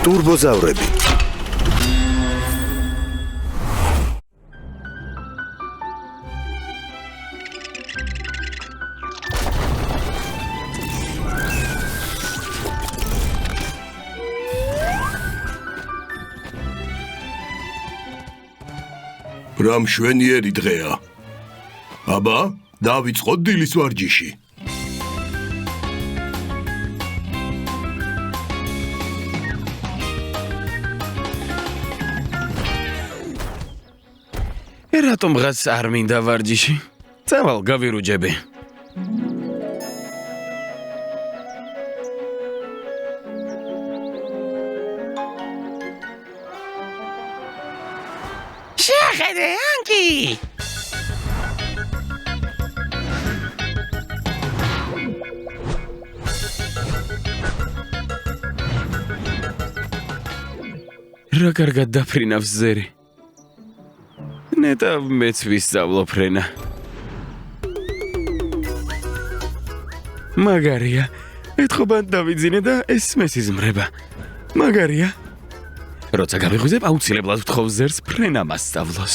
ტურბოზავრები. რა მშვენიერი დღეა. აბა, დავიწყოთ დილის ვარჯიში. რატომ დღეს არ მინდა ვარჯიში? წავალ გავირუჯები. შეხედე, ანკი! რა კარგად დაფრინავს ზერი. ნეტა მეც ვისწავლო ფრენა. მაგარია. ეთხოვან დავიძინე და ეს მესიზმრება. მაგარია. როცა გავიღვიძებ, აუცილებლად ვთხოვ ზერს ფრენა მასწავლოს.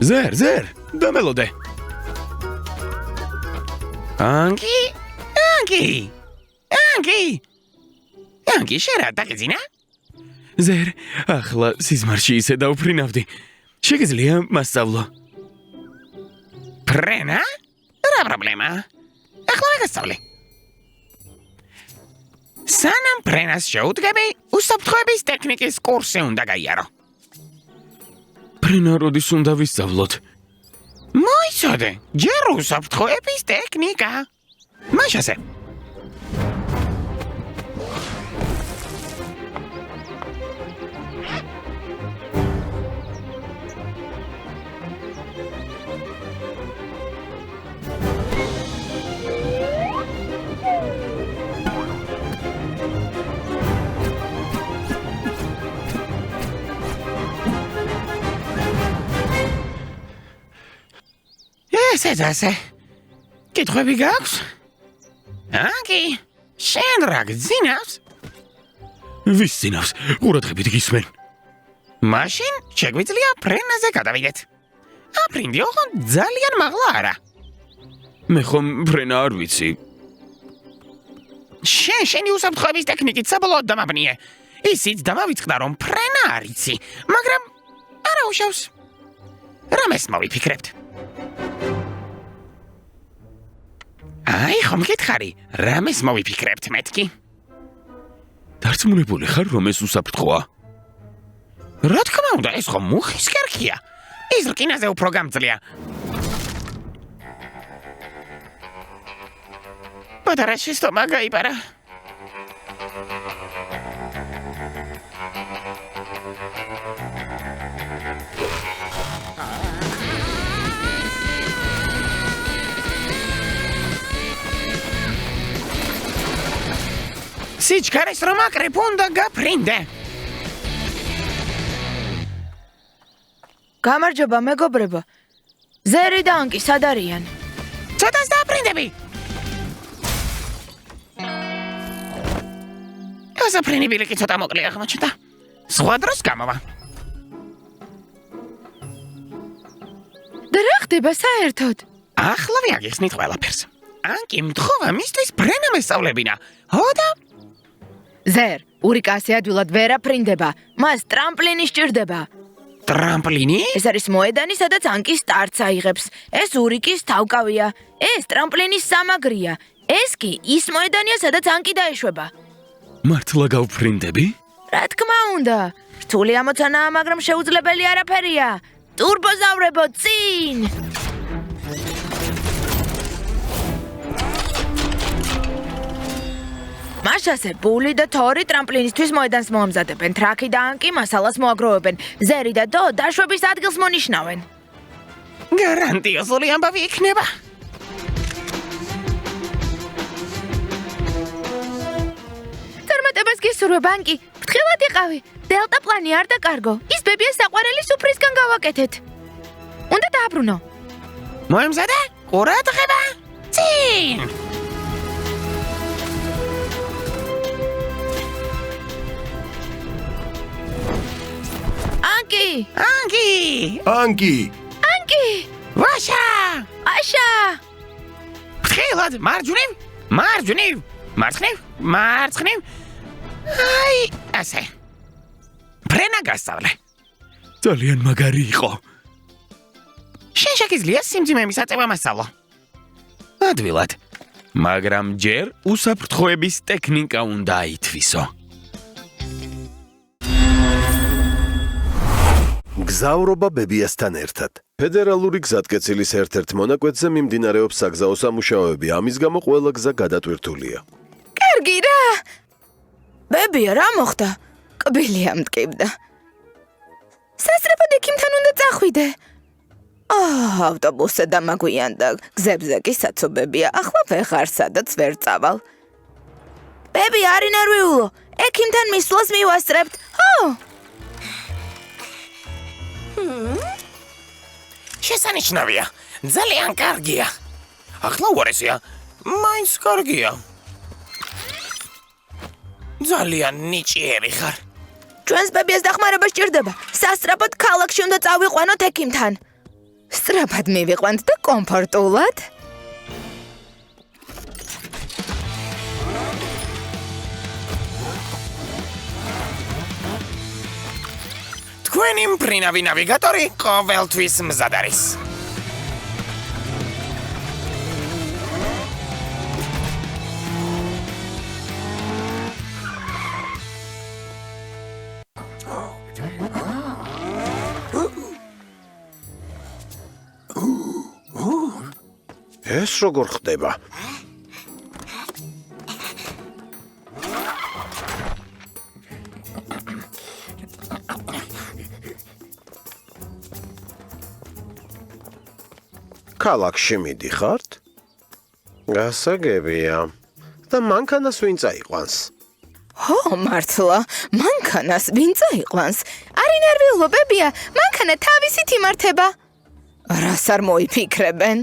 ზერ, დამელოდე. ანკი! ანკი, შენ დაგეძინა? ზერ, ახლა სიზმარში ისე დავფრინავდი. შეგიძლია მასწავლო. ფრენა? რა პრობლემა? ახლა ვაგასწავლე. სანამ ფრენას შეუდგები, უსაფრთხოების ტექნიკის კურსი უნდა გაიარო. ფრენა როდის უნდა ვისწავლოთ? მოიცოდე, ჯერ უსაფრთხოების ტექნიკა. მაშასე. ესე. კითხვები გაქვს? ანკი, შენ რა გძინავს? ვის ძინავს? ყურადღებით გისმენ. მაშინ შეგვიძლია ფრენაზე გადავიდეთ. აფრინდი ოღონდ ძალიან მაღლა არა. მე ხომ ფრენა არ ვიცი. შენი უსაფრთხოების ტექნიკით საბოლოოდ დამაბნიე. ისიც დამავიწყდა, რომ ფრენა არ იცი, მაგრამ არა უშავს. რამეს მოვიფიქრებთ? აი, ხომ გითხარი, რამეს მოვიფიქრებთ მეთქი? დარწმუნებული ხარ, რომ ეს უსაფრთხოა? რა თქმა უნდა, ეს ხომ მუხის კერქია. ის რკინაზე უფრო გამძლეა. პატარა შეცდომა გაიპარა. სიჩქარის რომ აკრებ უნდა გაფრინდე. გამარჯობა მეგობრებო. ზერი და ანკი სად არიან? ცოტას დააფრინდები. ასაფრენი ბილიკი ცოტა მოკლე აღმოჩნდა. სხვა დროს გამოვა. და რა ხდება საერთოდ? ახლა ვიაგიხსნით ყველაფერს. ანკი მთხოვა მისთვის ფრენა მესწავლებინა. ჰოდა? ზერ, ურიკასი ადვილად ვერ აფრინდება. მას ტრამპლინი სჭირდება. ტრამპლინი? ეს არის მოედანი, სადაც ანკი სტარტს აიღებს. ეს ურიკის თავკავია. ეს ტრამპლინის სამაგრია. ეს კი ის მოედანია, სადაც ანკი დაეშვება. მართლა გავფრინდები? რა თქმა უნდა. რთული ამოცანაა, მაგრამ შეუძლებელი არაფერია. ტურბოზავრებო, წინ! მაშასე ბული და თორი ტრამპლინისთვის მოედანს მოამზადებენ. ტრაკი და ანკი მასალას მოაგროვებენ. ზერი და დო დაშვების ადგილს მონიშნავენ. გარანტიოზული ამბავი იქნება. წარმატებას გისურვებ, ანკი. ფრთხილად იყავი. დელტა პლანი არ დაკარგო. ის ბებია საყვარელი სუფრისგან გავაკეთეთ. უნდა დააბრუნო. მოემზადე? ყურადღება? წინ! ანგი! ანკი! ანკი! ვაშა! აშა! ფრთხილად, მარჯვნივ, მარჯვნივ, მარცხნივ, მარცხნივ. აი, ასე. ფრენა გასწავლე. ძალიან მაგარი იყო. შენ შეგიძლია სიმძიმე მისაწევა მასწავლო. ადვილად. მაგრამ ჯერ უსაფრთხოების ტექნიკა უნდა აითვისო. გზავრობა ბებიასთან ერთად. ფედერალური გზატკეცილის ერთ-ერთ მონაკვეთზე მიმდინარეობს საგზაო სამუშაოები, ამის გამო ყველა გზა გადატვირთულია. კარგი რა. ბებია, რა მოხდა? კბილი ამტკივდა. სასწრაფოდ ექიმთან უნდა წახვიდე. ავტობუსზე დამაგვიანდა, გზებზე კი საცობებია, ახლა ვეღარ სადაც ვერ წავალ. ბები, არ ინერვიულო, ექიმთან მისვლას მივასწრებთ. შესანიშნავია, ძალიან კარგია. ახლა უარესია, მაინც კარგია. ძალიან ნიჭიერი ხარ. ჩვენს ბებიას დახმარება სჭირდება. სასწრაფოდ ქალაქში უნდა წავიყვანოთ ექიმთან. სწრაფად მივიყვანთ და კომფორტულად. თქვენი მფრინავი ნავიგატორი ყოველთვის მზად არის. ეს როგორ ხდება? ქალაქში მიდიხართ? გასაგებია. და მანქანას ვინ წაიყვანს? მართლა, მანქანას ვინ წაიყვანს? არ ინერვიულო, ბებია, მანქანა თავისით იმართება. რას არ მოიფიქრებენ?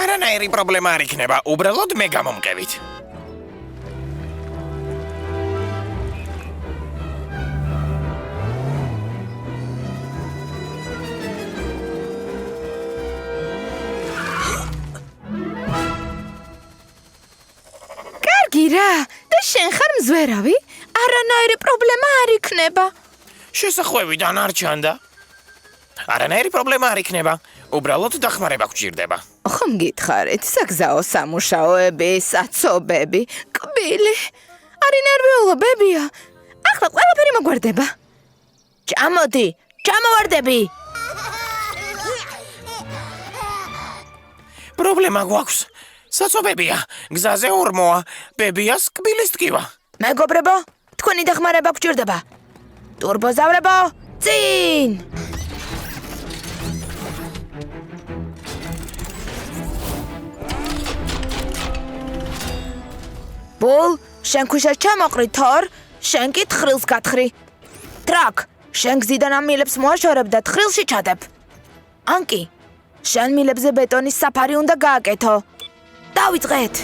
არანაირი პრობლემა არ იქნება, უბრალოდ მე გამომყევით. კარგი რა, და შენ ხარ მზვერავი? არანაირი პრობლემა არ იქნება. შესახვევიდან არ ჩანდა. არანაირი პრობლემა არ იქნება, უბრალოდ დახმარება გვჭირდება. ხომ გითხარით, საგზაო სამუშაოები, საცობები, კბილი. არ ინერვიულო, ბებია. ახლა ყველაფერი მოგვარდება. ჩამოდი, ჩამოვარდები. პრობლემა გვაქვს. საცობებია, გზაზე ორმოა, ბებიას კბილის ტკივა. მეგობრებო, თქვენი დახმარება გვჭირდება. ტურბოზავრებო, წინ! ბულ, შენ ქვიშას ჩამოყრი, თორ, შენ კი თხრილს გათხრი. ტრაკ, შენ გზიდან ამ მილებს მოაშორებ და თხრილში ჩადებ. ანკი, შენ მილებზე ბეტონის საფარი უნდა გააკეთო. დავიწყეთ.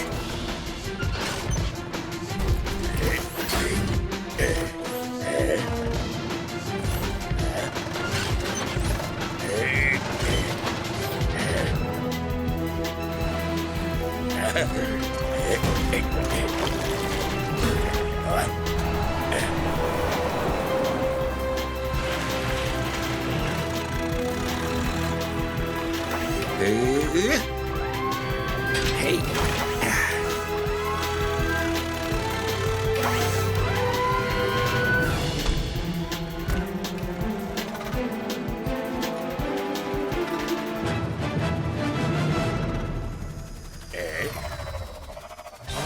Hey.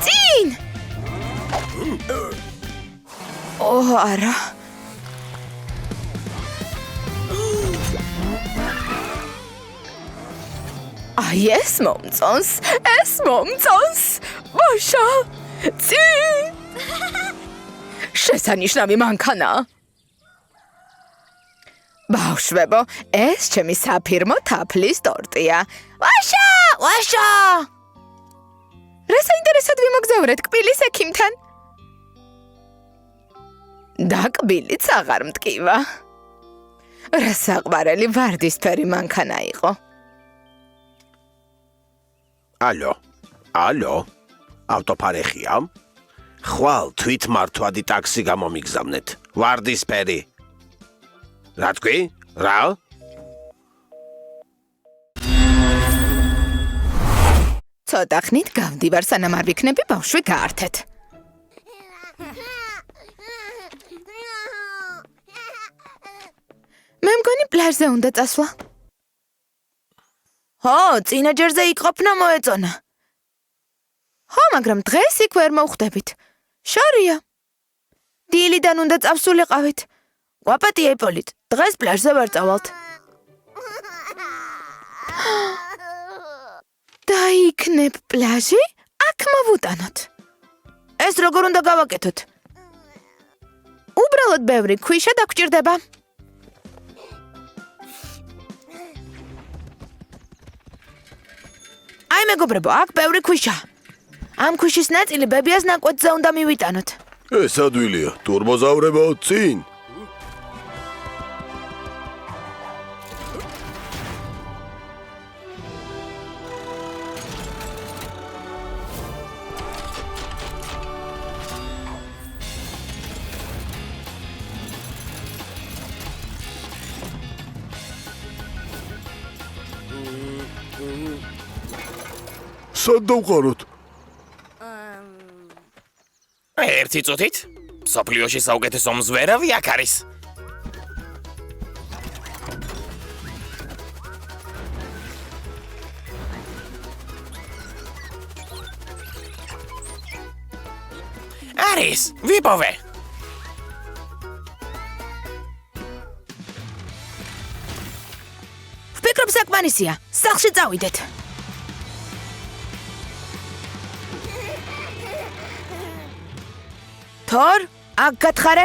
წინ! არა. აი ეს მომწონს. ვაშა! წი! შესანიშნავი მანქანაა. ბავშვებო, ეს ჩემი საფირმო თაფლის ტორტია. ვაშა! რა საინტერესოდ ვიმოგზაურეთ კბილის ექიმთან? და კბილიც აღარ მტკივა. რა საყვარელი ვარდისფერი მანქანა იყო. ალო, ავტოფარეხია? ხვალ თვითმართვადი ტაქსი გამომიგზავნეთ. ვარდისფერი. რა თქვი? რა? ცოტა ხნით გავდივარ, სანამ არ ვიქნები ბავშვი გაართეთ. მე მგონი პლაჟზე უნდა წასვლა. წინა ჯერზე იყოფნა მოეწონა. მაგრამ დღეს იქ ვერ მოვხვდებით. შორია. დილიდან უნდა წავსულიყავით. გვაპატია იპოლიტ, დღეს პლაჟზე ვერ წავალთ. დაიქნებ პლაჟი, აქ მოვუტანოთ. ეს როგორ უნდა გავაკეთოთ? უბრალოდ ბევრი ქვიშა დაგჭირდება. აი მეგობრებო, აქ ბევრი ქვიშა. ამ ქვიშის ნაწილი ბებიას ნაკვეთზე უნდა მივიტანოთ. ეს ადვილია, ტურბოზავრებო, წინ. სად დავყაროთ? ერთი წუთით სოფლიოში საუკეთესო მზვერავი აქ არის. არის, ვიპოვე. ვფიქრობ საკმარისია, სახლში წავიდეთ. თორ, აქ გათხარე.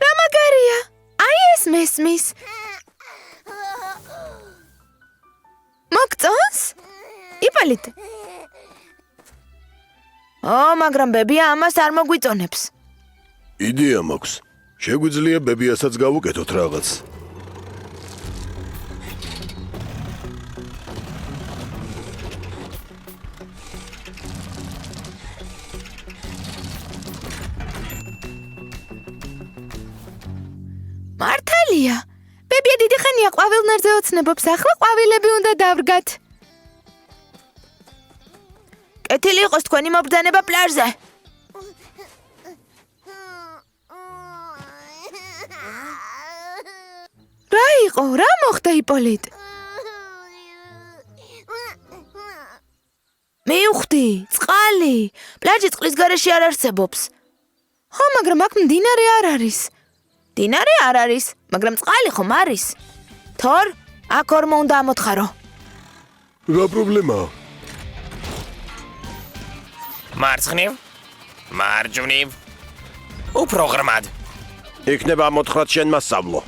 რა მაგარია? აი ეს მესმის. მოგწონს? იპოლიტ. მაგრამ ბებია ამას არ მოგვიწონებს. იდეა მაქვს. შეგვიძლია ბებიასაც გავუკეთოთ რაღაც. მართალია. ბებია დიდი ხანია ყვავილნარზე ოცნებობს, ახლა ყვავილები უნდა დავრგათ. კეთილი იყოს თქვენი მობრძანება პლაჟზე. რა იყო? რა მოხდა იპოლიტ? მივხვდი, წყალი. პლაჟი წყლის გარეშე არ არსებობს. მაგრამ აქ მდინარე არ არის. მდინარე არ არის, მაგრამ წყალი ხომ არის. თორ, აქ ორმო უნდა ამოთხარო. რა პრობლემაა? მარცხნივ, მარჯვნივ. უფრო ღრმად. იქნება მოთხრათ შენ მასწავლო.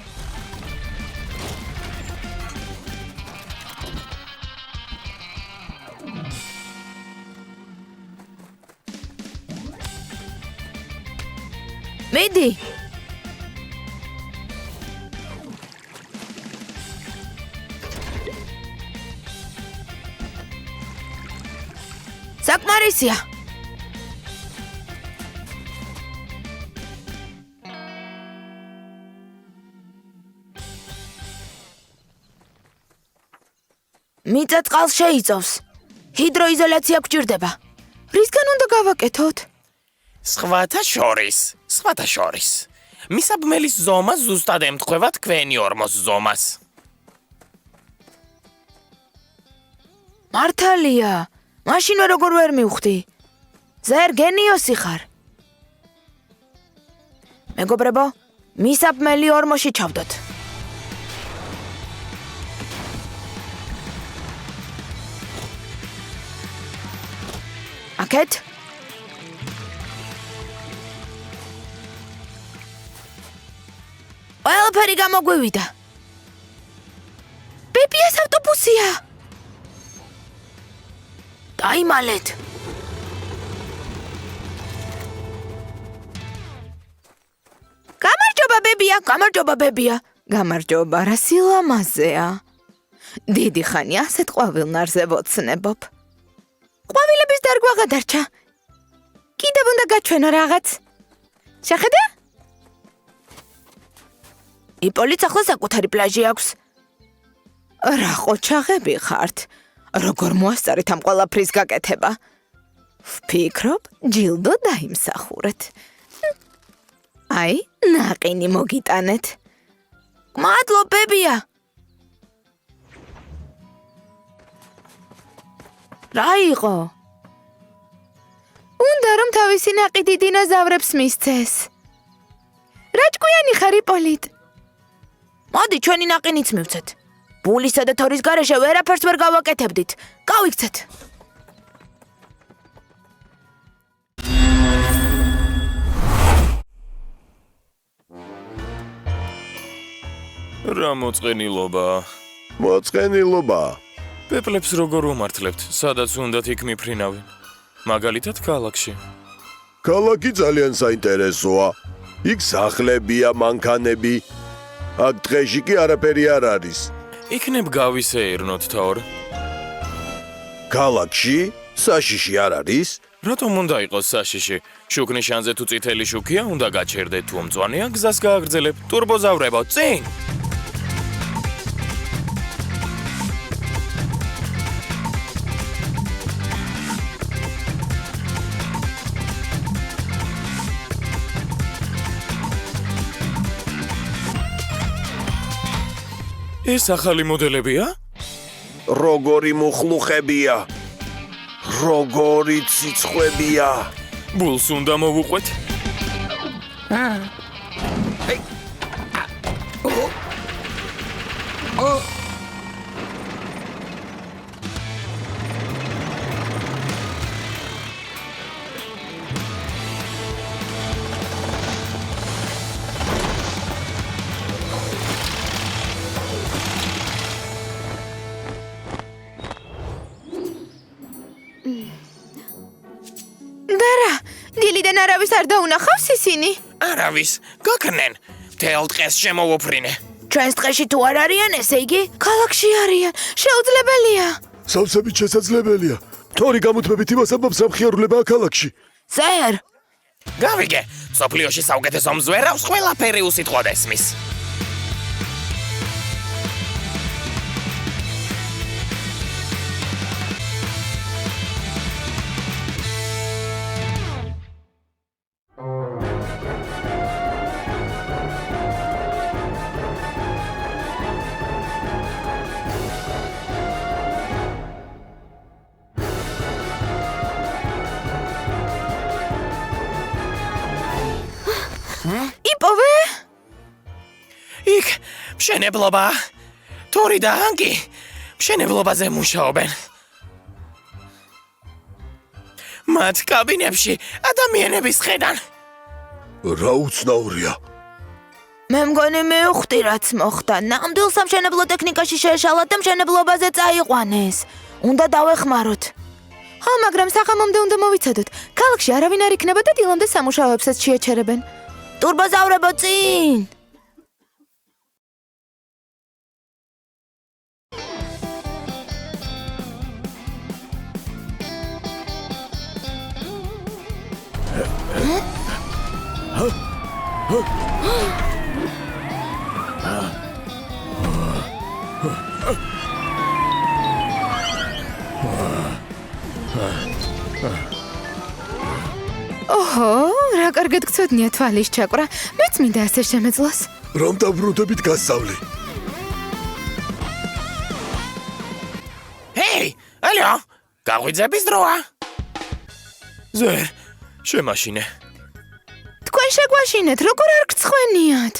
მიდი. საკმარისია. მიწა წყალს შეიწოვს. ჰიდროიზოლაცია გვჭირდება. რისგან უნდა გავაკეთოთ? სხვათა შორის. მისაბმელის ზომა ზუსტად ემთხვევა თქვენი ორმოს ზომას. მართალია. მაშინ როგორ ვერ მივხვდი? ზერ გენიოსი ხარ. მეგობრებო, მისაბმელი ორმოში ჩავდოთ. აკეთ? ყველაფერი გამოგვივიდა. ბებიას ავტობუსია. დაიმალეთ. გამარჯობა ბებია. გამარჯობა, რა სილამაზეა. დიდი ხანი ასეთ ყვავილნარზე ვოცნებობ. ყვავილების დარგვა გადარჩა. კიდევ უნდა გაჩვენო რაღაც. შეხედა? იპოლიც ახლა საკუთარი პლაჟი აქვს. რა ყოჩაღები ხართ? როგორ მოასწარეთ ამ ყველაფრის გაკეთება? ვფიქრობ, ჯილდო დაიმსახურეთ. აი, ნაყინი მოგიტანეთ. მადლობ, ბებია. რა იყო? უნდა რომ თავისი ნაყიდი დინოზავრებს მისცეს. რა ჭკვიანი ხარ, იპოლიტ? მოდი, ჩვენი ნაყინიც მივცეთ. ბულისა და თორის გარეშე ვერაფერს ვერ გავაკეთებდით. გავიქცეთ. რა მოწყენილობა? მოწყენილობა. პეპლებს როგორ უმართლებთ? სადაც უნდათ იქ მიფრინავენ. მაგალითად ქალაქში. ქალაქი ძალიან საინტერესოა. იქ სახლებია, მანქანები. აქ დღეში კი არაფერი არ არის. იქნებ გავისეირნოთ თორ. ქალაქში საშიში არ არის? რატომ უნდა იყოს საშიში? შუქნიშანზე თუ წითელი შუქია, უნდა გაჩერდეთ თუ მწვანეა, გზას გააგრძელებ. ტურბოზავრებო, წინ! ეს ახალი მოდელებია? როგორი მუხლუხებია. როგორი ციცხვებია. ბულს უნდა მოვუყვეთ. დილიდან არავის არ დაუნახავს ისინი? არავის, გაქნენ. მთელ დღეს შემოვუფრინე. ჩვენს დღეში თუ არ არიან, ესე იგი, ქალაქში არიან. შეუძლებელია. სავსებით შესაძლებელია. თორი გამუთმებით იმას ამბობს, რომ ხიარულებაა ქალაქში. ზერ, გავიგე, სოფლიოში საუკეთესო მზვერავს ყველაფერი უსიტყვოდ ესმის. იპოვე? იქ მშენებლობა. თორი და ანკი მშენებლობაზე მუშაობენ. მათ კაბინებში ადამიანების ხედან. რა უცნაურია. მე მგონი მივხვდი რაც მოხდა. ნამდვილ სამშენებლო ტექნიკაში შეეშალათ და მშენებლობაზე წაიყვანეს. უნდა დავეხმაროთ. ხო, მაგრამ სახამომდე უნდა მოვიცადოთ. ქალაქში არავინ არ იქნება და დილამდე სამუშაოებსაც შეეჩერებენ. ტურბოზავრებო, წინ! ოჰო! კარგად გწოდნია თვალის ჩაკვრა. მეც მინდა ასე შემეძლოს. რომ დაბრუნდებით გასწავლი. ჰეი, ალო, გაღვიძების დროა. ზერ, შემაშინე. თქვენ შეგვაშინეთ, როგორ არ გწხვენიათ?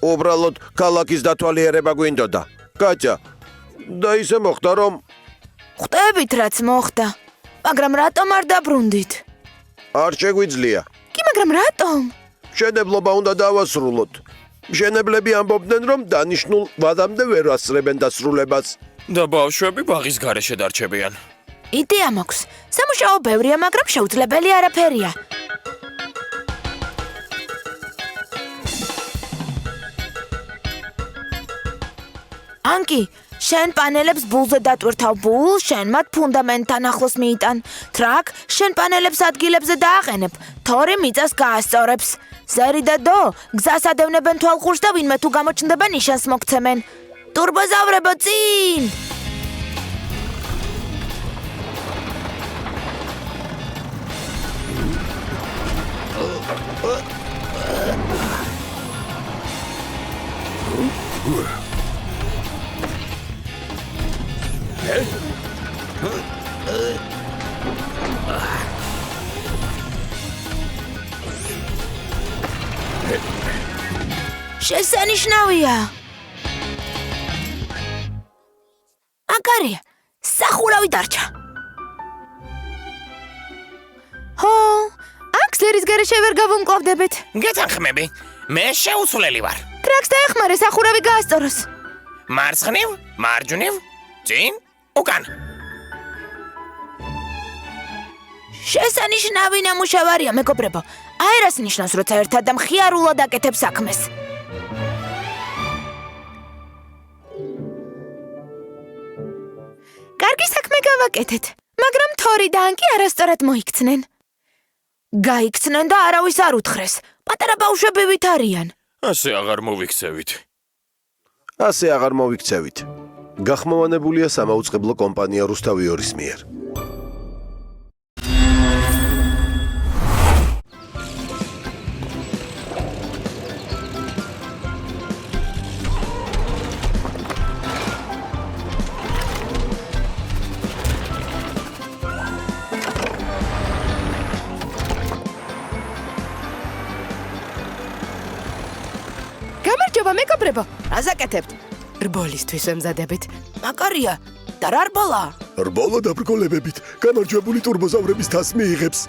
უბრალოდ ქალაქის დათვალიერება გვინდოდა. კატია, და ისე მოხდა რომ ხვდებით რაც მოხდა. მაგრამ რატომ არ დაბრუნდით? არ შეგვიძლია. კი, მაგრამ რატომ? მშენებლობა უნდა დავასრულოთ. მშენებლები ამბობდნენ, რომ დანიშნულ ვადამდე ვერ ასწრებენ დასრულებას. და ბავშვები ბაღის გარეშე დარჩებიან. იდეა მაქვს. სამუშაო ბევრია, მაგრამ შეუძლებელი არაფერია. ანკი, შენ პანელებს ბულზე დატვირთავ ბულ, შენ მათ ფუნდამენტთან ახლოს მიიტან. ტრაკ, შენ პანელებს ადგილებზე დააყენებ. თორი მიწას გაასწორებს. ზერი და დო, გზას ადევნებენ თვალყურს და ვინმე თუ გამოჩნდება ნიშანს მოგცემენ. ტურბოზავრებო წინ! შესანიშნავია. მაგარია, სახურავი დარჩა. ჰო, აქ ზერის გარეშე ვერ გავუმკლავდებით. გეთანხმები, მე შეუცვლელი ვარ. ტრაკს დაეხმარე სახურავი გაასწოროს. მარცხნივ, მარჯვნივ, წინ, უკან. შესანიშნავი ნამუშევარია, მეგობრებო. აერას ნიშნავს, როცა ერთად და მხიარულად აკეთებს საქმეს. კარგი საქმე გავაკეთეთ, მაგრამ თორი და ანკი არასწორად მოიქცნენ. გაიქცნენ და არავის არ უთხრეს. პატარა ბავშვები ვით არიან. ასე აღარ მოვიქცევით. ასე აღარ მოვიქცევით. გახმოვანებულია სამაუწყებლო კომპანია რუსთავიორის მიერ. გამარჯობა, მეგობრებო. რას აკეთებთ? რბოლისთვის ემზადებით. მაგარია, და რა რბოლა? რბოლა დაბრკოლებებით გამარჯვებული ტურბოზავრების თასს მიიღებს.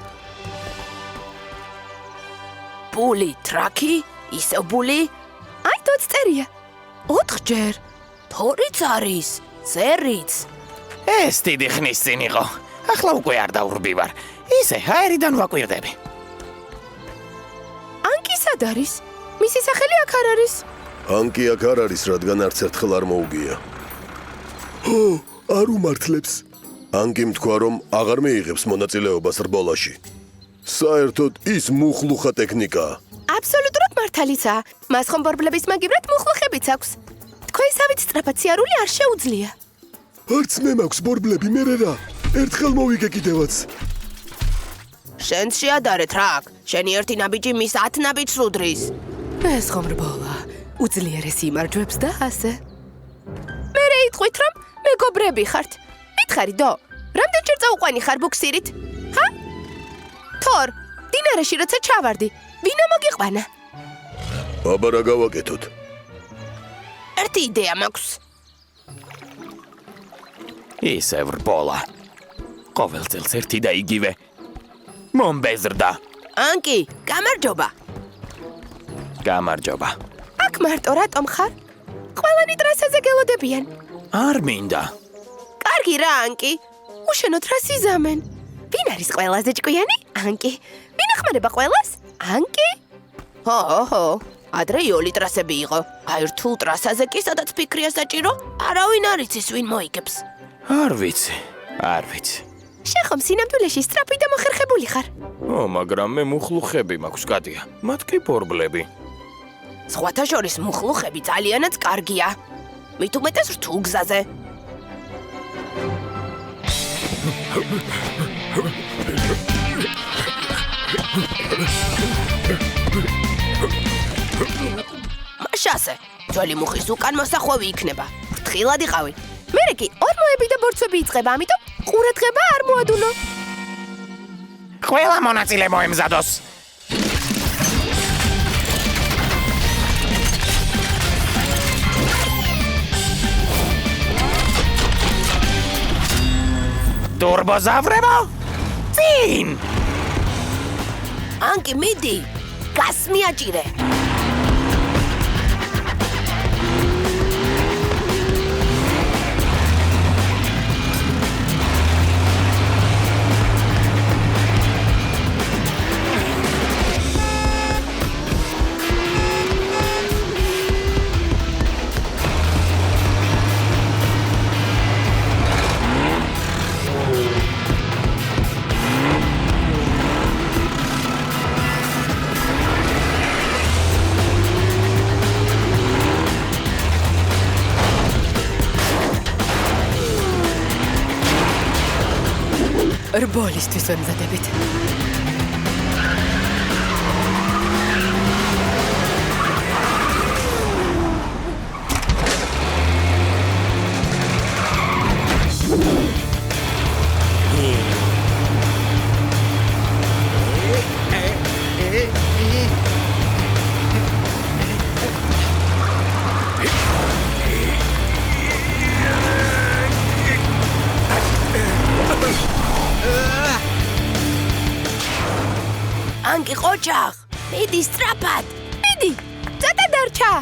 ბული, ტრაკი, ისევ ბული. აი, თოც წერია. 4ჯერ. თორიც არის, ზერიც. ეს დიდი ხნის წინ იყო. ახლა უკვე არ დავრბივარ. ისე აერიდან ვაკვირდები. ანკი სად არის? მისი სახელი აქ არ არის. ანკი აქ არ არის, რადგან არც ერთხელ არ მოუგია. ჰო, არ უმართლებს. ანკიმ თქვა, რომ აღარ მიიღებს მონაწილეობას რბოლაში. საერთოდ ის მუხლუხა ტექნიკაა. აბსოლუტურად მართალიცაა. მას ხომ ბორბლების მაგივრად მუხლუხებიც აქვს. თქვენსავით სწრაფად სიარული არ შეუძლია. არც მე მაქვს ბორბლები, მე რა. ერთხელ მოვიგე კიდევაც. შენც შეადარეთ რაკ. შენი ერთი ნაბიჯი მის 10 ნაბიჯს უდრის. ეს ხომ რბოლა. უძლიერესი იმარჯვებს და ასე. მე იტყვით რომ მეგობრები ხართ. მითხარი დო, რამდენჯერ წაუყვანი ხარ ბუქსირით? ჰა? თორ, დინარეში როცა ჩავარდი, ვინა მოგიყვანა? აბა რა გავაკეთოთ? ერთი იდეა მაქვს. ისე ვრბოლა. ყოველ წელს ერთი და იგივე. მომბეზრდა. ანკი, გამარჯობა. გამარჯობა. აქ მარტო რატომ ხარ? ყველანი ტრასაზე გელოდებიან. არ მინდა. კარგი რა, ანკი. უშენოდ რა სიზამენ. ვინ არის ყველაზე ჭკვიანი? ანკი. ვინ ახმარება ყველას? ანკი? ჰო. ადრე იოლი ტრასები იყო. აი რთულ ტრასაზე კი სადაც ფიქრია საჭირო, არავინ არ იცის ვინ მოიგებს. არ ვიცი. შენ ხომ სინამდვილეში სწრაფი და მოხერხებული ხარ. მაგრამ მე მუხლუხები მაქვს, კატია. მათ კი ბორბლები. სხვათა შორის მუხლუხები ძალიანაც კარგია. მით უმეტეს რთულ გზაზე. მაშასე, ძველი მუხის უკან მოსახვევი იქნება. ფრთხილად იყავი. მერე კი ორმოები და ბორცვები იწყება, ამიტომ ყურადღება არ მოადუნო. ყველა მონაწილე მოემზადოს. ტურბოზავრებო? წინ! ანკი, მიდი. გას მიაჭირე. რბოლისთვის ვემზადებით. ანკი, ყოჩაღ, მიდი სწრაფად. მიდი, ცოტა დარჩა.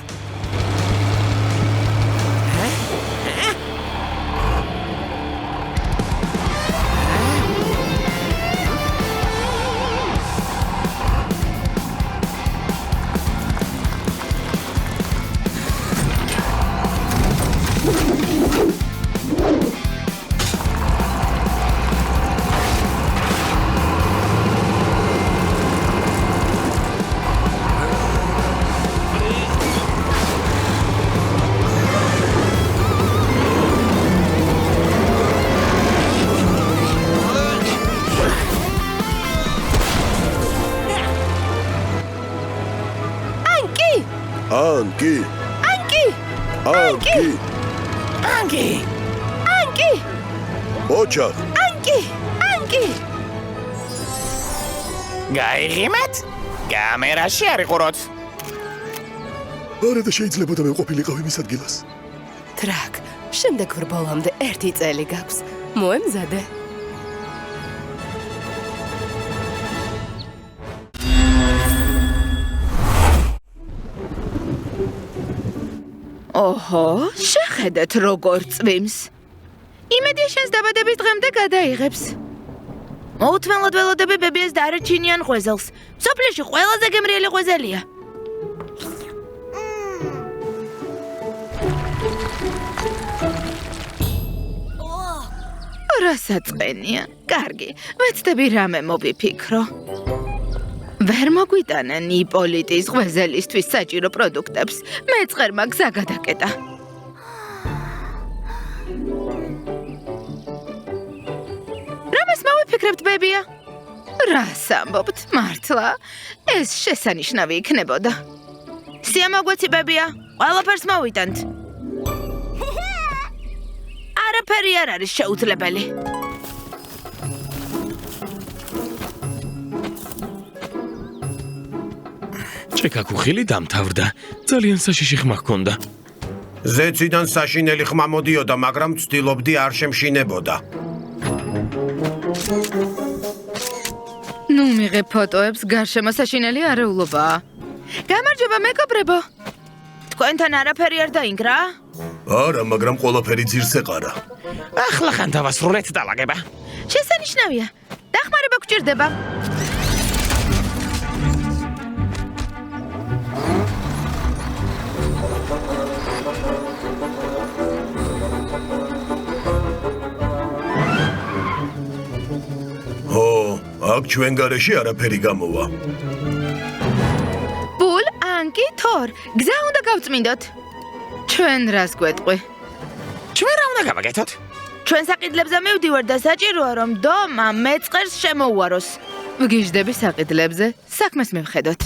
ანკი ანკი ანკი ანკი! ანკი ოჩახ ანკი ანკი გაიღიმეთ? კამერაში არ იყუროთ. არა და შეიძლებოდა მე ყოფილიყავი მის ადგილას. ტრაკ, შემდეგ ვრბოლამდე 1 წელი გაქვს. მოემზადე. ოჰო, შეხედეთ როგორ წვიმს. იმედია შენს დაბადების დღემდე გადაიღებს. მოუთმენლად ველოდები ბებიას დარჩენიან ღვეზელს. სოფლიოში ყველაზე გემრიელი ღვეზელია. რასაწყენია? კარგი, ვეცდები რამე მოვიფიქრო. ვერ მოგვიტანენ იპოლიტის ღვეზელისთვის საჭირო პროდუქტებს. მეწყერმა გზა გადაკეტა. რამეს მოვიფიქრებთ, ბებია? რას ამბობთ, მართლა? ეს შესანიშნავი იქნებოდა. სიამაგვეცი, ბებია, ყველაფერს მოვიტანთ. არაფერი არ არის შეუძლებელი. ჭექაქუხილი დამთავრდა. ძალიან საშიში ხმა ჰქონდა. ზეციდან საშინელი ხმა მოდიოდა, მაგრამ ვცდილობდი არ შემშინებოდა. ნუ მიღებ ფოტოებს, გარშემო საშინელი არეულობაა. გამარჯობა, მეგობრებო. თქვენთან არაფერი არ დაინგრა? არა, მაგრამ ყველაფერი ძირს ეყარა. ახლა ხან დავასრულეთ დალაგება. შესანიშნავია. დახმარება გჭირდება. აქ ჩვენ გარეში არაფერი გამოვა. ბულ, ანკი, თორ, გზა უნდა გავწმინდოთ. ჩვენ რას გვეტყვი? ჩვენ რა უნდა გავაკეთოთ? ჩვენ საყიდლებზე მივდივარ და საჭიროა რომ დომა მეწყერს შემოუაროს. ვგიჟდები საყიდლებზე, საქმეს მივხედოთ.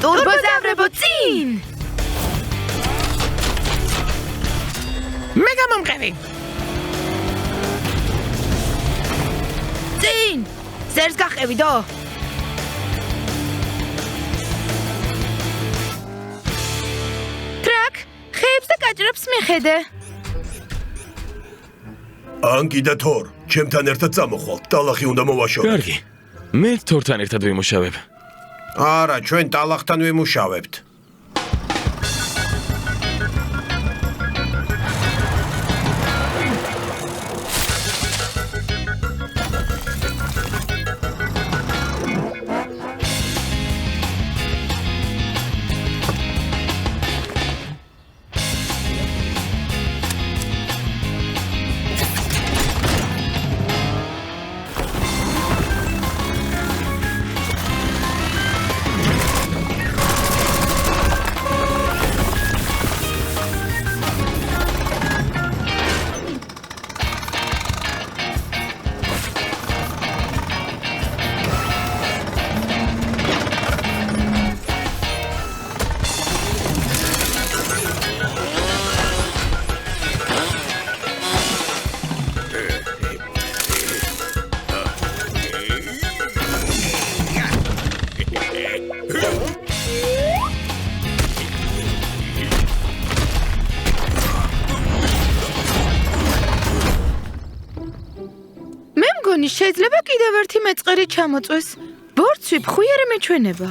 ტურბოზავრებო წინ! მე გამომყევი. წინ! ზერს გახევიდო? ტრაკ, ხეებს და გაჭრებს მიხედე. ანკი და თორ, ჩემთან ერთად წამოხვალთ, ტალახი უნდა მოვაშოროთ. კარგი. მე თორთან ერთად ვიმუშავებ. არა, ჩვენ ტალახთან ვიმუშავებთ. შეიძლება კიდევ ერთი მეწყერი ჩამოწვეს. ბორცვი ფხვიერი მეჩვენება.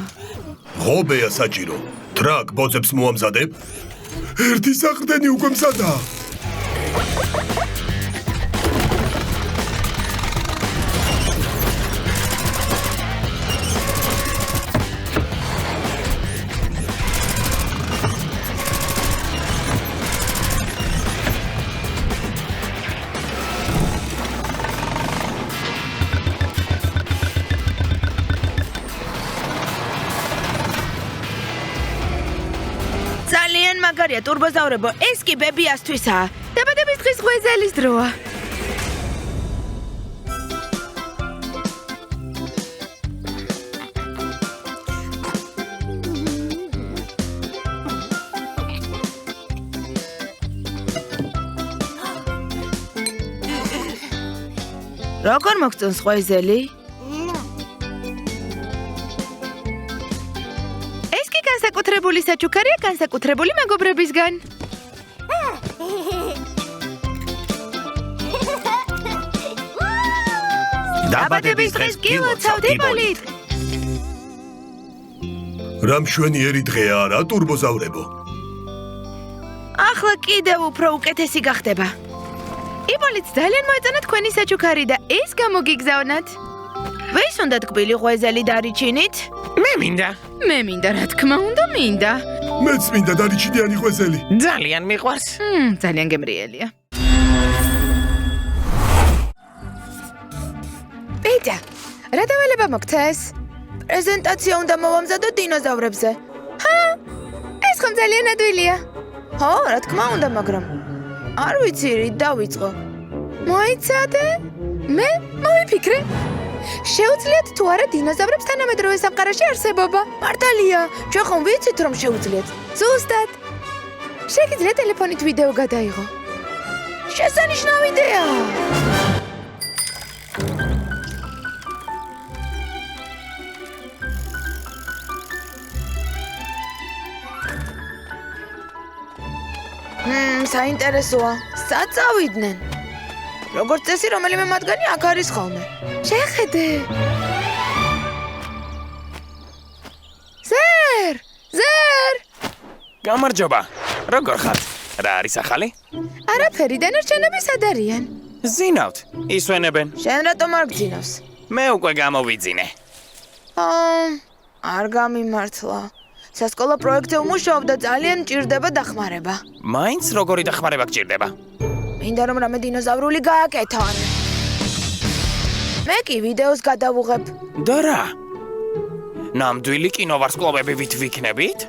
ღობეა საჭირო. ტრაკ ბოძებს მოამზადებ? ერთი საყრდენი უკვე მზადაა. მაგარია ტურბოზავრებო, ეს კი ბებიასთვისაა. დაბადების დღის ღვეძელის დროა. როგორ მოგწონს ღვეძელი? განსაკუთრებული საჩუქარია განსაკუთრებული მეგობრებისგან. დაბადების დღეს გილოცავ დიპოლით. რა მშვენიერი დღეა არა ტურბოზავრებო. ახლა კიდევ უფრო უკეთესი გახდება. იპოლით ძალიან მოეწონა თქვენი საჩუქარი და ეს გამოგიგზავნათ. ვის უნდა თკბილი ღვეძელი დარიჩინით? მე მინდა. მე მინდა, რა თქმა უნდა, მინდა. მეც მინდა დარიჩინიანი ღვეძელი. ძალიან მიყვარს. ძალიან გემრიელია. პიტა, რა დავალება მოგცეს? პრეზენტაცია უნდა მოვამზადოთ დინოზავრებზე. ჰა? ეს ხომ ძალიან ადვილია. ხო, რა თქმა უნდა, მაგრამ არ ვიცი რით დავიწყო. მოიცადე? მე მოვიფიქრე. შეუძლიათ თუ არა დინოზავრებს თანამედროვე სამყაროში არსებობა? მართალია, ჩვენ ხომ ვიცით რომ შეუძლიათ. ზუსტად. შეგიძლიათ ტელეფონით ვიდეო გადაიღო. შესანიშნავი იდეა. საინტერესოა. სად წავიდნენ? როგორც წესი, რომელიმე მათგანი აქ არის ხოლმე. შეხედე. ზერ! გამარჯობა. როგორ ხართ? რა არის ახალი? არაფერი, დანარჩენები სად არიან? ზინავთ. ისვენებენ. შენ რატომ არ გძინავს? მე უკვე გამოვიძინე. არ გამიმართლა. სასკოლო პროექტზე ვმუშაობ და ძალიან მჭირდება დახმარება. მაინც როგორი დახმარება გჭირდება? მინდა რომ რამე დინოზავრული გააკეთონ. მე კი ვიდეოს გადავუღებ. და რა? ნამდვილი კინოვარსკვლავები ვით ვიქნებით?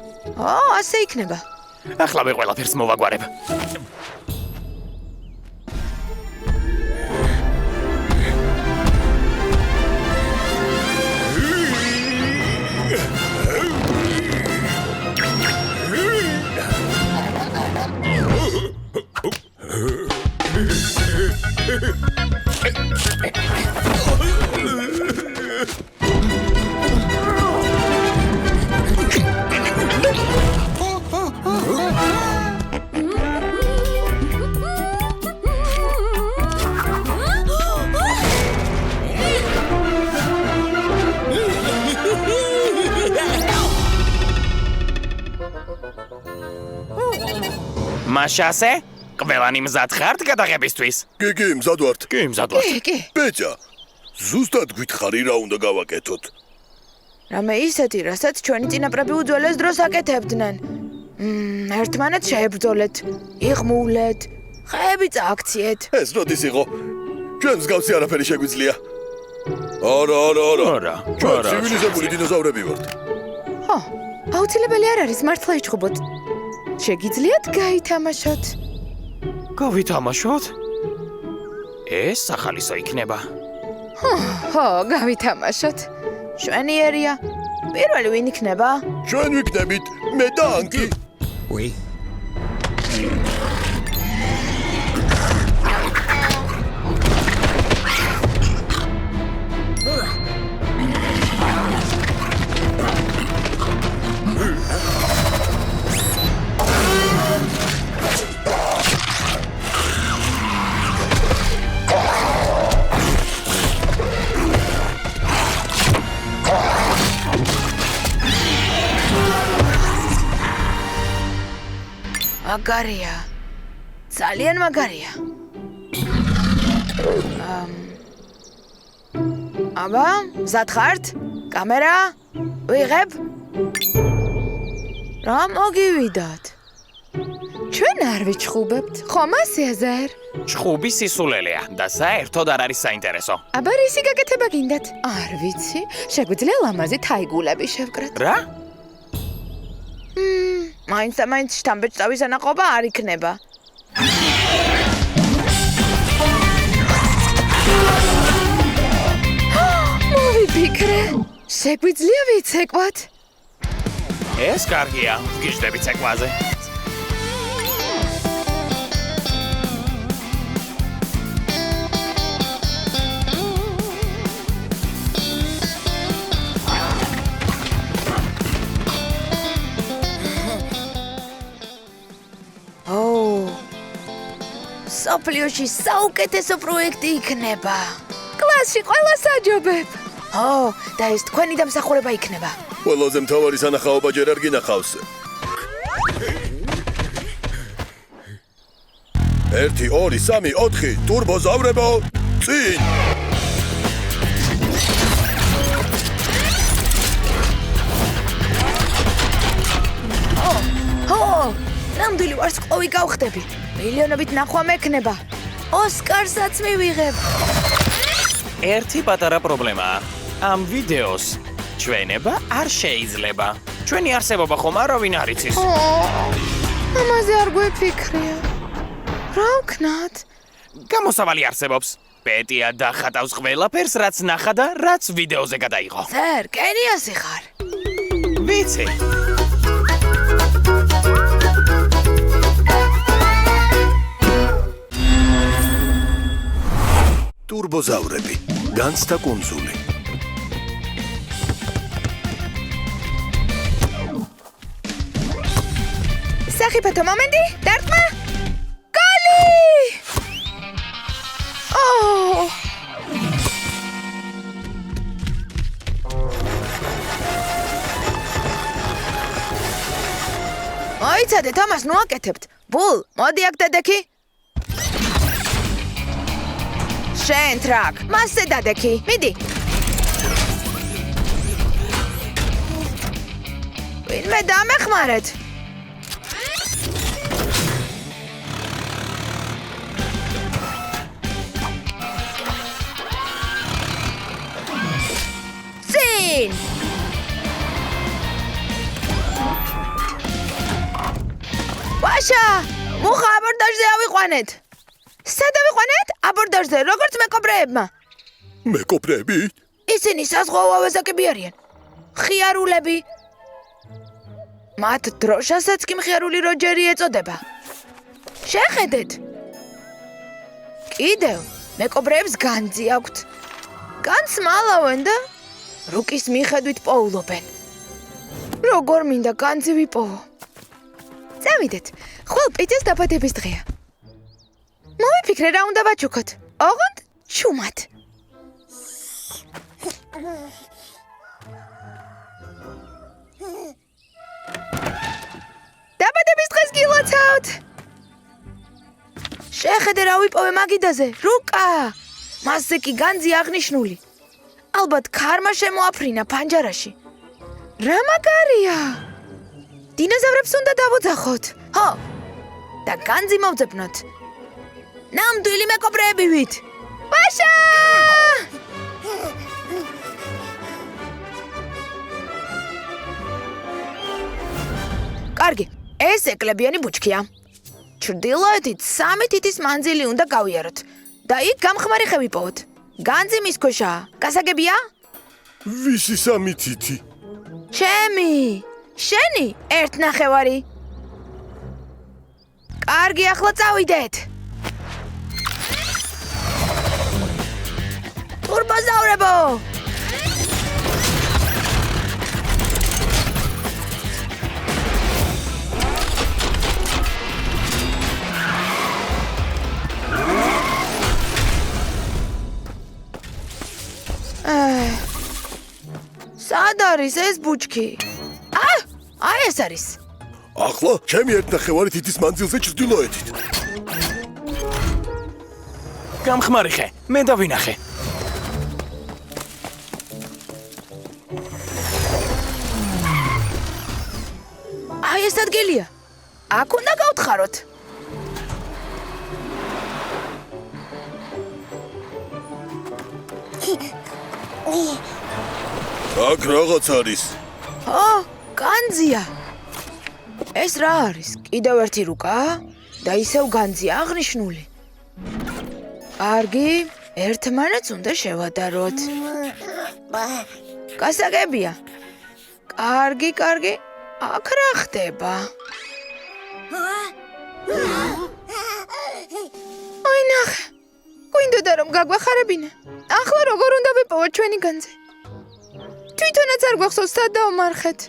ასე იქნება. ახლავე ყველაფერს მოვაგვარებ. მაშასე? ყველანი მზად ხართ გადაღებისთვის? კი, მზად ვართ. კი, მზად ვართ. კი. ბეჭა, ზუსტად გითხარი რა უნდა გავაკეთოთ? რამე ისეთი, რასაც ჩვენი წინაპრები უძველეს დროს აკეთებდნენ. ერთმანეთს შეებრძოლეთ, იღმულეთ, ხეები წააქციეთ. ეს როდის იყო? ჩვენ მსგავსი არაფერი შეგვიძლია. არა. ჩვენ არა, ცივილიზებული დინოზავრები ვართ. ხო, აუცილებელი არ არის მართლა იჩხუბოთ. შეგიძლიათ გაითამაშოთ? გავითამაშოთ? ეს სახალისო იქნება. ხო, გავითამაშოთ. შვენიერია. პირველი ვინ იქნება? ჩვენ ვიქნებით მე და ანკი. მაგარია. ძალიან მაგარია. აბა, მზად ხართ? კამერა? ვიღებ? რა მოგივიდათ? ჩვენ არ ვიჩხუბებთ, ხომ ასეაზარ? ჩხუბი სისულელეა და საერთოდ არ არის საინტერესო. აბა რისი გაკეთება გინდათ? არ ვიცი, შეგვიძლია ლამაზი თაიგულები შევკრათ. რა? მაინც და მაინც შთამბეჭდავის ანაყოფა არ იქნება. მოვიფიქრე, შეგვიძლია ვიცეკვათ? ეს კარგია, გიждები ცეკვაზე. სოფლიოში საუკეთესო პროექტი იქნება. კლასში ყველას აჯობებ. და ეს თქვენი დამსახურება იქნება. ყველაზე მთავარი სანახაობა ჯერ არ გინახავს. 1 2 3 4 ტურბოზავრებო წინ. ნამდვილი ვარსკვლავი გავხდები. მილიონობით ნახვა მექნება. ოსკარსაც მივიღებ. ერთი პატარა პრობლემაა. ამ ვიდეოს ჩვენება არ შეიძლება. ჩვენი არსებობა ხომ არავინ არ იცის. ამაზე არ გვეფიქრია. რა ვქნათ? გამოსავალი არსებობს. პეტია დახატავს ყველაფერს, რაც ნახა და რაც ვიდეოზე გადაიღო. სერ, კენიასი ხარ. ვიცი. ტურბოზავრები, განცდა კუნძული. სახიფათო მომენტი, დარტყმა. გოლი! მოიცადეთ, ამას ნუ აკეთებთ. ბულ, მოდი აქ დადექი. შენ ტრაკ, მასზე დადექი. მიდი. ვინმე დამეხმარეთ. წინ! ვაშა! მუხა აბორდაჟზე ავიყვანეთ. სად ავიყვანეთ? აბორდაჟზე, როგორც მეკობრეებმა. მეკობრეები? ისინი საზღვაო ავაზაკები არიან. ხიარულები. მათ დროშასაც კი მხიარული როჯერი ეწოდება. შეხედეთ. კიდევ მეკობრეებს განძი აქვთ. განძს მალავენ და რუკის მიხედვით პოულობენ. როგორ მინდა განძი ვიპოვო. წავიდეთ, ხვალ პიცის დაბადების დღეა. მოვიფიქრე რა უნდა ვაჩუქოთ. ოღონდ ჩუმად. დაბადების დღეს გილოცავთ. შეხედე რა ვიპოვე მაგიდაზე, რუკა. მასზე კი განძი აღნიშნული. ალბათ ქარმა შემოაფრინა ფანჯარაში. რა მაგარია. დინოზავრებს უნდა დავოძახოთ. ხო. და განძი მოვძებნოთ. ნამდვილი მეკობრეები ვით. ვაშა! კარგი, ეს ეკლებიანი ბუჩქია. ჩრდილოეთით 3 თითის მანძილი უნდა გავიაროთ და იქ გამხმარი ხე ვიპოვოთ. განძი მის ქვეშაა. გასაგებია? ვისი 3 თითი? ჩემი. შენი 1/9. კარგი, ახლა წავიდეთ. ტურბოზავრებო! სად არის ეს ბუჩქი? აი ეს არის. ახლა ჩემი 1/9 თითის მანძილზე ჩრდილოეთით. გამხმარი ხე, მე დავინახე. აი ეს ადგილია. აქ უნდა გავთხაროთ. აქ რაღაც არის. ო, განძია. ეს რა არის? კიდევ ერთი რუკა და ისევ განძია აღნიშნული. კარგი, ერთმანეთს უნდა შევადაროთ. გასაგებია. კარგი. აქ რა ხდება? აი ნახე. გვინდოდა რომ გაგვახარებინა. ახლა როგორ უნდა ვიპოვოთ ჩვენი განძი? თვითონაც არ გვახსოვს სად დავმარხეთ.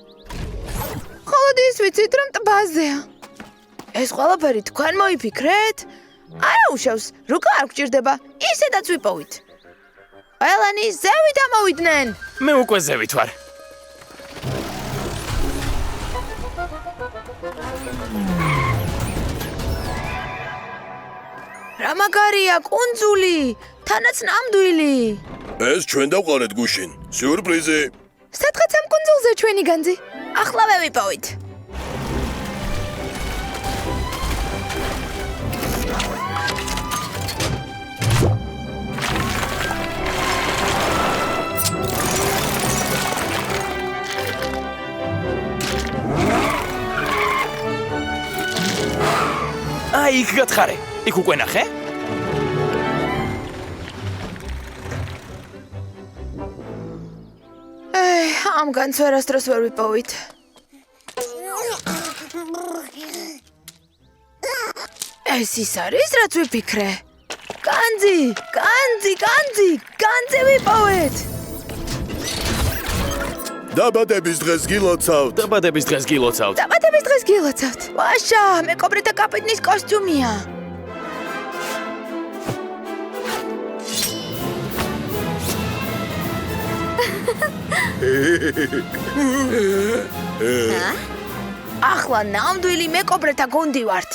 ხოლოდ ის ვიცით რომ ტბაზეა. ეს ყველაფერი თქვენ მოიფიქრეთ? არა უშავს, რუკა არ გჭირდება, ისედაც ვიპოვით. ყველანი ზევით ამოვიდნენ. მე უკვე ზევით ვარ. რა მაგარია, კუნძული, თანაც ნამდვილი. ეს ჩვენ დავყარეთ გუშინ. სიურპრიზი. სადღაც ამ კუნძულზე ჩვენი განძი. ახლავე ვიპოვით. აი, იქ გათხარე. იქ უკვე ნახე? ამ განძს ვერასდროს ვერ ვიპოვით. ეს ის არის, რაც ვიფიქრე. განძი ვიპოვეთ. დაბადების დღეს გილოცავთ. დაბადების დღეს გილოცავთ. დაბადების დღეს გილოცავთ. ვაშა, მეკობრეთა კაპიტნის კოსტიუმია. ახლა ნამდვილი მეკობრეთა გუნდი ვართ.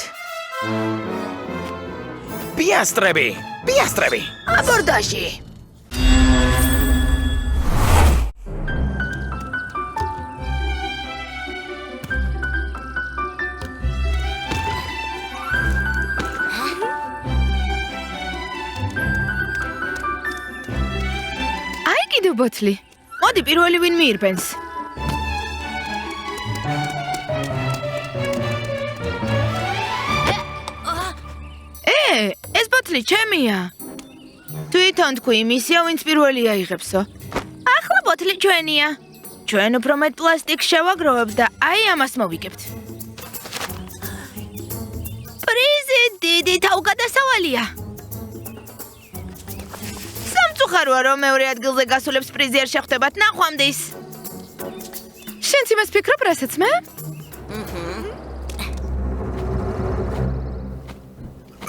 პიასტრები. აბორდაჟი. აი კიდევ ბოთლი. მოდი პირველი ვინ მიირბენს. ბოთლი ჩემია. თვითონ თქვი იმისია, ვინც პირველი აიღებსო. ახლა ბოთლი ჩვენია. ჩვენ უფრო მეტ პლასტიკს შევაგროვებთ და აი ამას მოვიგებთ. პრიზი დიდი თავგადასავალია. სამწუხაროა, რომ მეორე ადგილზე გასულებს პრიზი არ შეხვდებათ ნახვამდის. შენც იმას ფიქრობ, რასაც მე?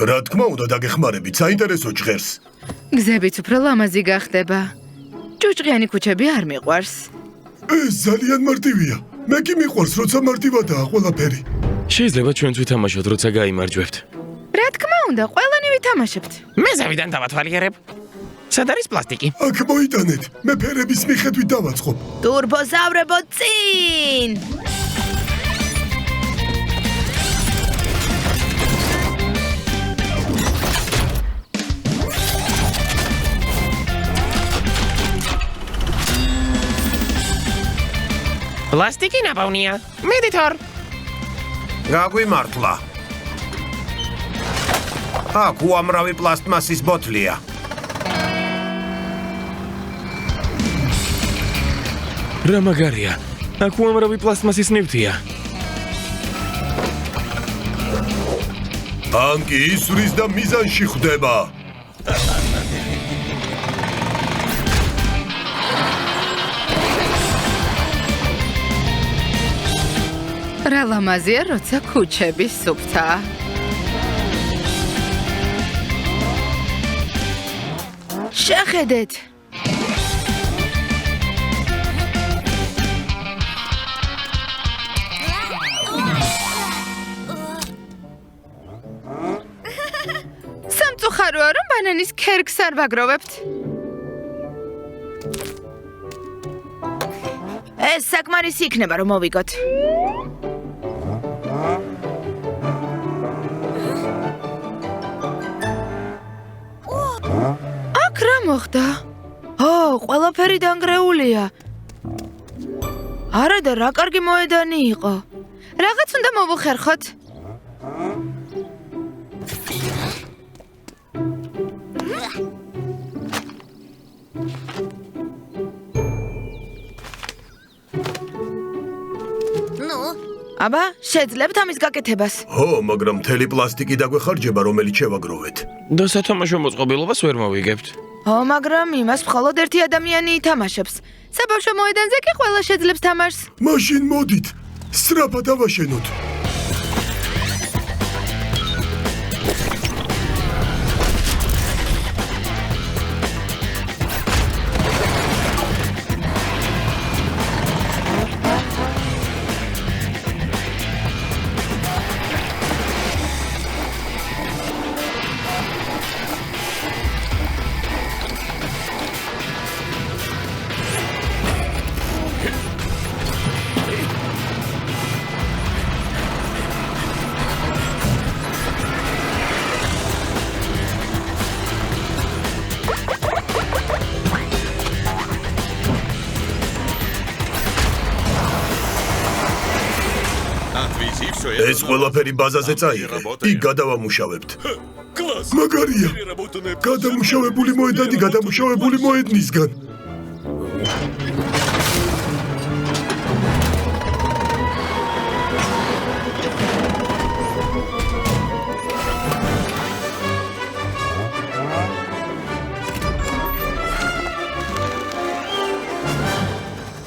რა თქმა უნდა, დაგეხმარებით, საინტერესო ჟღერს. გზებიც უფრო ლამაზი გახდება. ჭუჭყიანი ქუჩები არ მიყვარს. ეს ძალიან მარტივია. მე კი მიყვარს, როცა მარტივადაა ყველაფერი. შეიძლება ჩვენც ვითამაშოთ, როცა გაიმარჯვებთ. რა თქმა უნდა, ყველანი ვითამაშებთ. მე ზევიდან დავათვალიერებ. სად არის პლასტიკი? აქ მოიტანეთ, მე ფერების მიხედვით დავაწყობ. ტურბოზავრებო წინ! პლასტიკი ნაპოვნია. მედითორ. გაგვიმართლა. აქ უამრავი პლასტმასის ბოთლია. რა მაგარია. აქ უამრავი პლასტმასის ნივთია. ანკი ისვრის და მიზანში ხვდება. რა ლამაზია, როცა ქუჩები სუფთაა. შეხედეთ. სამწუხაროა, რომ ბანანის ქერქს არ ვაგროვებთ. ეს საკმარისი იქნება, რომ მოვიგოთ. აქ რა მოხდა? ყველაფერი დანგრეულია. არა და რა კარგი მოედანი იყო. რაღაც უნდა მოვუხერხოთ. აბა, შეძლებთ ამის გაკეთებას. ო, მაგრამ მთელი პლასტიკი დაგვეხარჯება, რომელიც შევაგროვეთ. და სათამაშო მოწყობილობას ვერ მოვიგებთ. მაგრამ იმას მხოლოდ ერთი ადამიანი ითამაშებს. საბავშვო მოედანზე კი ყველა შეძლებს თამაშს. მაშინ მოდით, სწრაფად დავაშენოთ. ეს ყველაფერი ბაზაზე წაიღე, იქ გადავამუშავებთ. მაგარია, გადამუშავებული მოედანი გადამუშავებული მოედნისგან.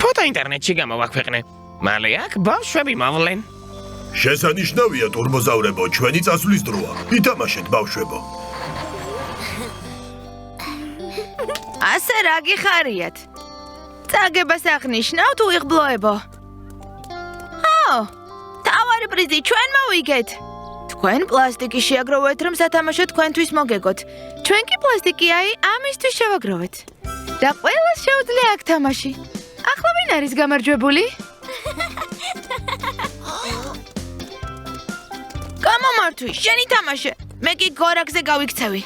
ფოტო ინტერნეტში გამოვაქვეყნე. მალე აქ ბავშვები მოვლენ. შესანიშნავია, ტურბოზავრებო, ჩვენი წასვლის დროა. ითამაშეთ, ბავშვებო. ასე რა გიხარიათ? წაგებას აღნიშნავ თუ იღბლოებო? თავარი პრიზი ჩვენ მოვიგეთ. თქვენ პლასტიკი შეაგროვეთ, რომ სათამაშო თქვენთვის მოგეგოთ. ჩვენ კი პლასტიკი ამისთვის შევაგროვეთ. და ყველას შეუძლია აქ თამაში. ახლა ვინ არის გამარჯვებული? გამომართვი, შენი თამაშე. მე კი გორაკზე გავიქცევი.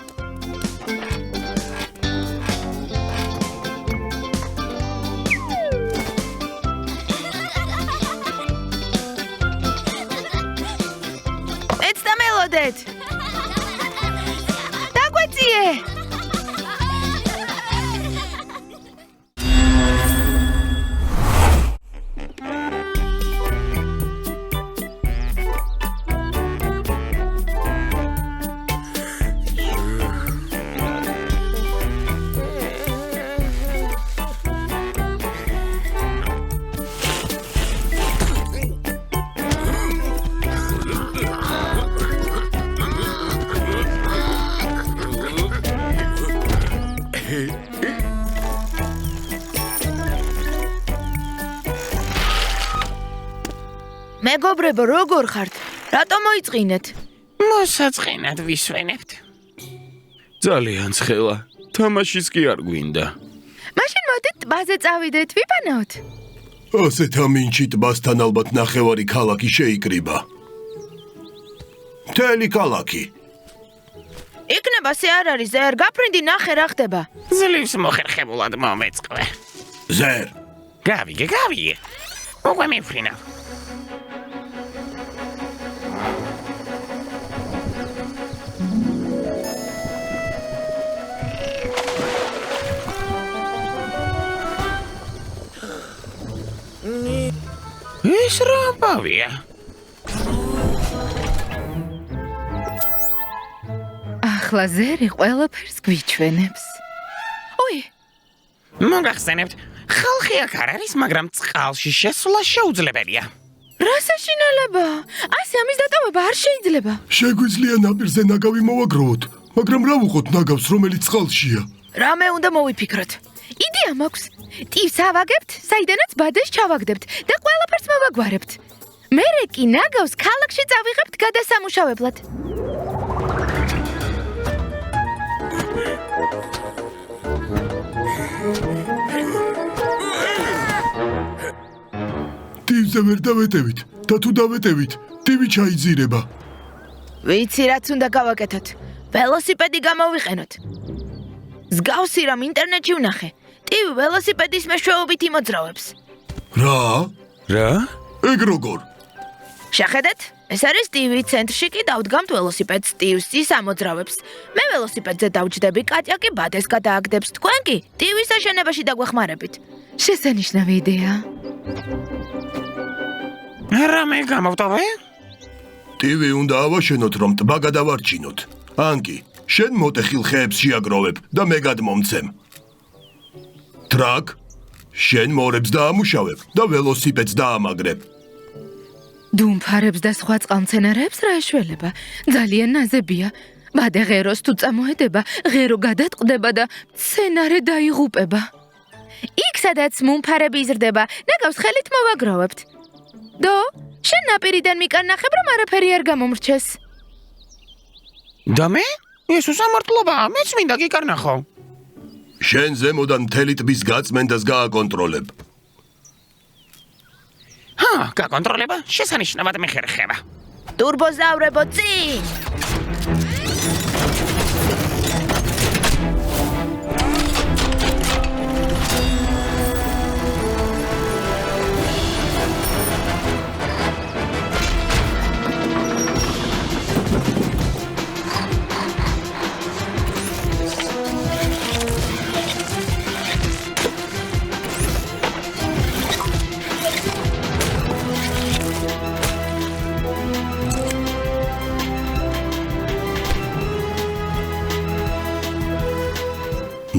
ეც და მელოდეთ. მეგობრებო, როგორ ხართ? რატომ მოიწყინეთ? მოსაწყენად ვისვენებთ. ძალიან ცხელა. თამაშის კი არ გვინდა. მაშინ მოდით ტბაზე წავიდეთ, ვიბანაოთ. ასეთ ამინჩი ტბასთან ალბათ ნახევარი ქალაქი შეიკრიბა. მთელი ქალაქი. იქნება ზე არ არის, ზერ, გაფრინდი ნახე რა ხდება. ძლივს მოხერხებულად მომეწყვე. ზერ. გავიგე. უკვე მიფრინავ. ეს რა ამბავია? ახლა ზერი ყველაფერს გვიჩვენებს. ოი, მოგახსენებთ, ხალხი აქ არ არის, მაგრამ წყალში შესვლა შეუძლებელია. რა საშინელება? ასე ამის დატოვება არ შეიძლება. შეგვიძლია ნაპირზე ნაგავი მოვაგროვოთ, მაგრამ რა ვუყოთ ნაგავს, რომელიც წყალშია? რამე უნდა მოვიფიქროთ. იდეა მაქვს. ტივს ავაგებთ, საიდანაც ბადეს ჩავაგდებთ და ყველაფერს მოვაგვარებთ. მერე კი ნაგავს ქალაქში წავიღებთ გადასამუშავებლად. ტივზე ვერ დავეტევით და თუ დავეტევით, ტივი ჩაიძირება. ვიცი რაც უნდა გავაკეთოთ. ველოსიპედი გამოვიყენოთ. ზგავსი რამ ინტერნეტში ვნახე. ტივი ველოსიპედის მეშვეობით იმოძრავებს. რა? რა? ეგ როგორ? შეხედეთ, ეს არის ტივი, ცენტრში კი დავდგამთ ველოსიპედს, ტივს ის ამოძრავებს. მე ველოსიპედზე დავჯდები, კატია კი ბადეს გადააგდებს, თქვენ კი ტივის აშენებაში დაგვეხმარებით. შესანიშნავი იდეა. რამე გამოვტოვე? ტივი უნდა ავაშენოთ, რომ ტბა გადავარჩინოთ. ანკი, შენ მოტეხილ ხეებს შეაგროვებ და მე გადმომცემ. ტრაკ, შენ მორებს დაამუშავებ და ველოსიპედს დაამაგრებ. დუმფარებს და სხვა წყალმცენარეებს რა ეშველება? ძალიან ნაზებია. ბადე ღეროს თუ წამოედება, ღერო გადატყდება და მცენარე დაიღუპება. იქ სადაც მუმფარები იზრდება, ნაგავს ხელით მოვაგროვებთ. დო, შენ ნაპირიდან მიკან ნახებ, რომ არაფერი არ გამომრჩეს. და მე? ეს უსამართლობაა, მეც მინდა გიკარნახო. შენ ზემოდან მთელი ტბის გაწმენდას გააკონტროლებ. გაკონტროლება შესანიშნავად მეხერხება. ტურბოზავრებო წინ!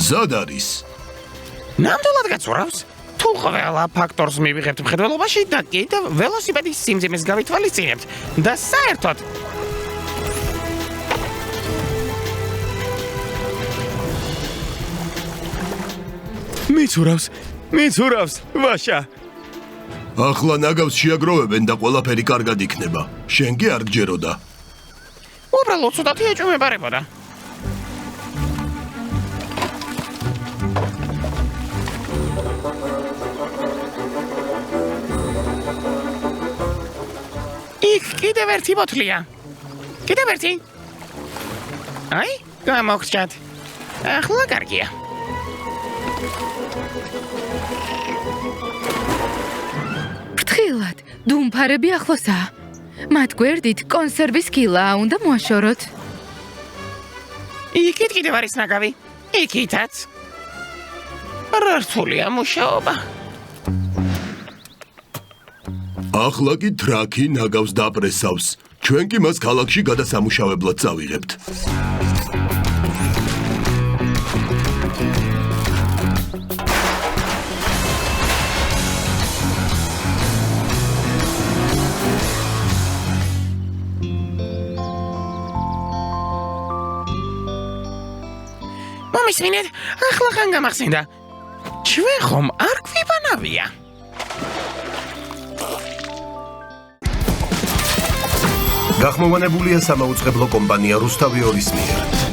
მზად არის. ნამდვილად გაცურავს? თუ ყველა ფაქტორს მივიღებთ მხედველობაში და კიდევ ველოსიპედის სიმძიმეს გავითვალისწინებთ და საერთოდ მიცურავს, ვაშა. ახლა ნაგავს შეაგროვებენ და ყველაფერი კარგად იქნება. შენ კი არ გჯეროდა. უბრალოდ ცუდად ეჭვმებარებოდა. იქ კიდევ ერთი ბოთლია. კიდევ ერთი. აი, გამოგრჩათ. ახლა კარგია. ფრთხილად, დუმფარები ახლოსაა. მათ გვერდით კონსერვის კილაა, უნდა მოაშოროთ. იქით კიდევ არის ნაგავი. იქითაც. რთულია მუშაობა. ახლა კი ტრაკი ნაგავს დაპრესავს. ჩვენ კი მას ქალაქში გადასამუშავებლად წავიღებთ. მომისმინეთ, ახლა ხან გამახსენდა. ჩვენ ხომ არ გვიბანავია? გახმოვანებულია სამაუწყებლო კომპანია რუსთავი ორის მიერ.